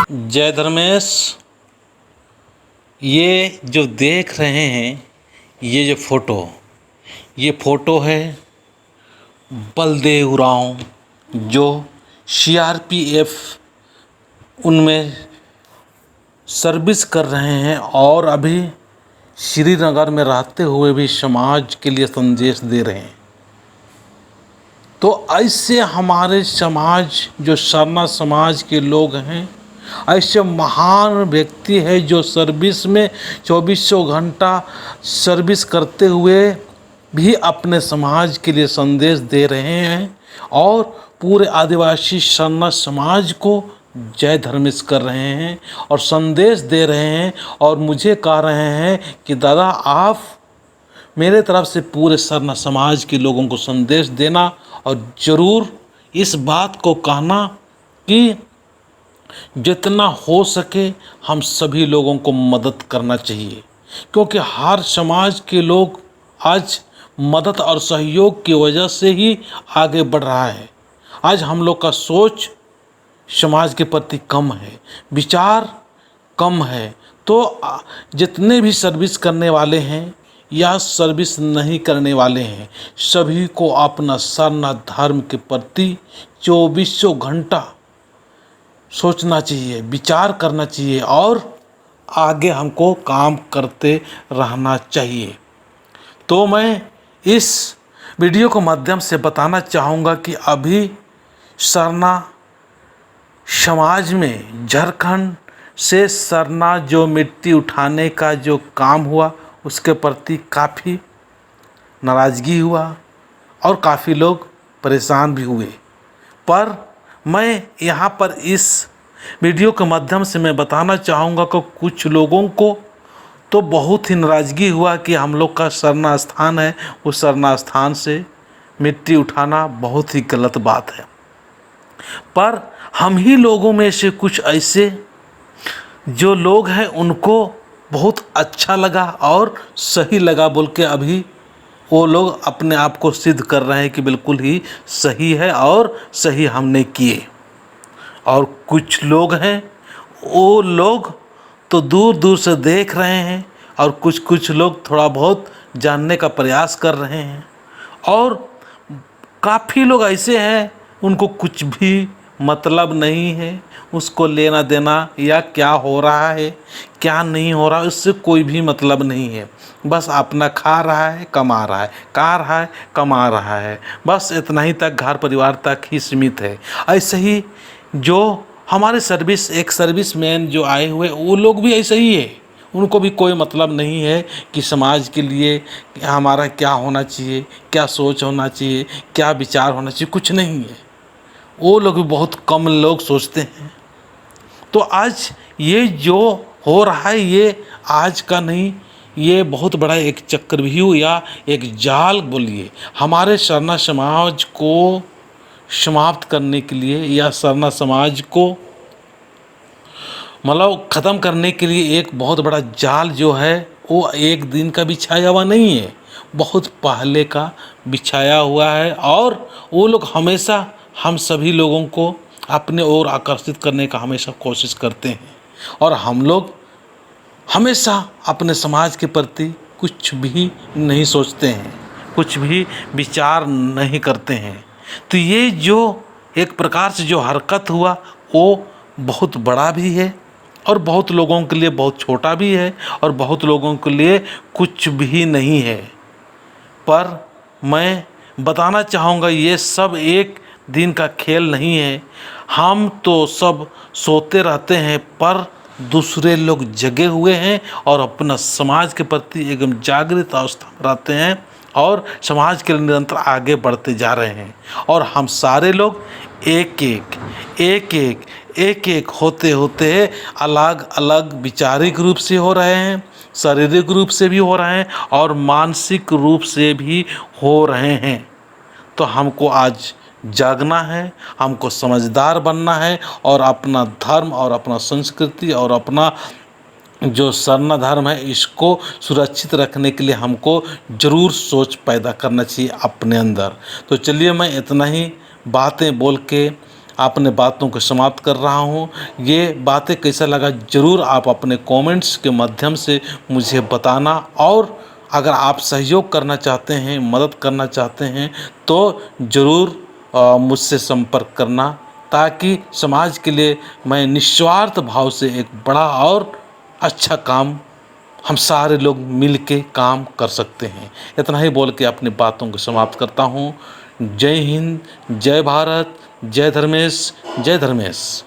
जय धर्मेश। ये जो देख रहे हैं ये जो फोटो है बलदेव उरांव जो सीआरपीएफ उनमें सर्विस कर रहे हैं और अभी श्रीनगर में रहते हुए भी समाज के लिए संदेश दे रहे हैं। तो ऐसे हमारे समाज जो सरना समाज के लोग हैं, ऐसे महान व्यक्ति है जो सर्विस में 2400 घंटा सर्विस करते हुए भी अपने समाज के लिए संदेश दे रहे हैं और पूरे आदिवासी सरना समाज को जय धर्मेश कर रहे हैं और संदेश दे रहे हैं और मुझे कह रहे हैं कि दादा आप मेरे तरफ से पूरे सरना समाज के लोगों को संदेश देना और ज़रूर इस बात को कहना कि जितना हो सके हम सभी लोगों को मदद करना चाहिए, क्योंकि हर समाज के लोग आज मदद और सहयोग की वजह से ही आगे बढ़ रहा है। आज हम लोग का सोच समाज के प्रति कम है, विचार कम है। तो जितने भी सर्विस करने वाले हैं या सर्विस नहीं करने वाले हैं, सभी को अपना सरना धर्म के प्रति 2400 घंटा सोचना चाहिए, विचार करना चाहिए और आगे हमको काम करते रहना चाहिए। तो मैं इस वीडियो के माध्यम से बताना चाहूँगा कि अभी सरना समाज में झारखंड से सरना जो मिट्टी उठाने का जो काम हुआ उसके प्रति काफ़ी नाराज़गी हुआ और काफ़ी लोग परेशान भी हुए। पर मैं यहाँ पर इस वीडियो के माध्यम से मैं बताना चाहूँगा कि कुछ लोगों को तो बहुत ही नाराज़गी हुआ कि हम लोग का सरना स्थान है, उस सरना स्थान से मिट्टी उठाना बहुत ही गलत बात है। पर हम ही लोगों में से कुछ ऐसे जो लोग हैं उनको बहुत अच्छा लगा और सही लगा बोल के अभी वो लोग अपने आप को सिद्ध कर रहे हैं कि बिल्कुल ही सही है और सही हमने किए। और कुछ लोग हैं वो लोग तो दूर दूर से देख रहे हैं और कुछ लोग थोड़ा बहुत जानने का प्रयास कर रहे हैं और काफ़ी लोग ऐसे हैं उनको कुछ भी मतलब नहीं है, उसको लेना देना या क्या हो रहा है क्या नहीं हो रहा उससे कोई भी मतलब नहीं है। बस अपना खा रहा है, कमा रहा है, खा रहा है, कमा रहा है, बस इतना ही तक घर परिवार तक ही सीमित है। ऐसे ही जो हमारे सर्विसमैन जो आए हुए वो लोग भी ऐसे ही है, उनको भी कोई मतलब नहीं है कि समाज के लिए हमारा क्या होना चाहिए, क्या सोच होना चाहिए, क्या विचार होना चाहिए, कुछ नहीं है। वो लोग भी बहुत कम लोग सोचते हैं। तो आज ये जो हो रहा है ये आज का नहीं, ये बहुत बड़ा एक चक्रव्यूह या एक जाल बोलिए हमारे सरना समाज को समाप्त करने के लिए या सरना समाज को मतलब ख़त्म करने के लिए एक बहुत बड़ा जाल जो है वो एक दिन का बिछाया हुआ नहीं है, बहुत पहले का बिछाया हुआ है। और वो लोग हमेशा हम सभी लोगों को अपने ओर आकर्षित करने का हमेशा कोशिश करते हैं और हम लोग हमेशा अपने समाज के प्रति कुछ भी नहीं सोचते हैं, कुछ भी विचार नहीं करते हैं। तो ये जो एक प्रकार से जो हरकत हुआ वो बहुत बड़ा भी है और बहुत लोगों के लिए बहुत छोटा भी है और बहुत लोगों के लिए कुछ भी नहीं है। पर मैं बताना चाहूँगा ये सब एक दिन का खेल नहीं है। हम तो सब सोते रहते हैं पर दूसरे लोग जगे हुए हैं और अपना समाज के प्रति एकदम जागृत अवस्था में रहते हैं और समाज के लिए निरंतर आगे बढ़ते जा रहे हैं। और हम सारे लोग एक एक होते होते अलग अलग विचारिक रूप से हो रहे हैं, शारीरिक रूप से भी हो रहे हैं और मानसिक रूप से भी हो रहे हैं। तो हमको आज जागना है, हमको समझदार बनना है और अपना धर्म और अपना संस्कृति और अपना जो सरना धर्म है इसको सुरक्षित रखने के लिए हमको ज़रूर सोच पैदा करना चाहिए अपने अंदर। तो चलिए मैं इतना ही बातें बोल के अपने बातों को समाप्त कर रहा हूँ। ये बातें कैसा लगा ज़रूर आप अपने कमेंट्स के माध्यम से मुझे बताना, और अगर आप सहयोग करना चाहते हैं, मदद करना चाहते हैं, तो ज़रूर मुझसे संपर्क करना, ताकि समाज के लिए मैं निस्वार्थ भाव से एक बड़ा और अच्छा काम हम सारे लोग मिल के काम कर सकते हैं। इतना ही बोल के अपनी बातों को समाप्त करता हूँ। जय हिंद, जय भारत, जय धर्मेश, जय धर्मेश।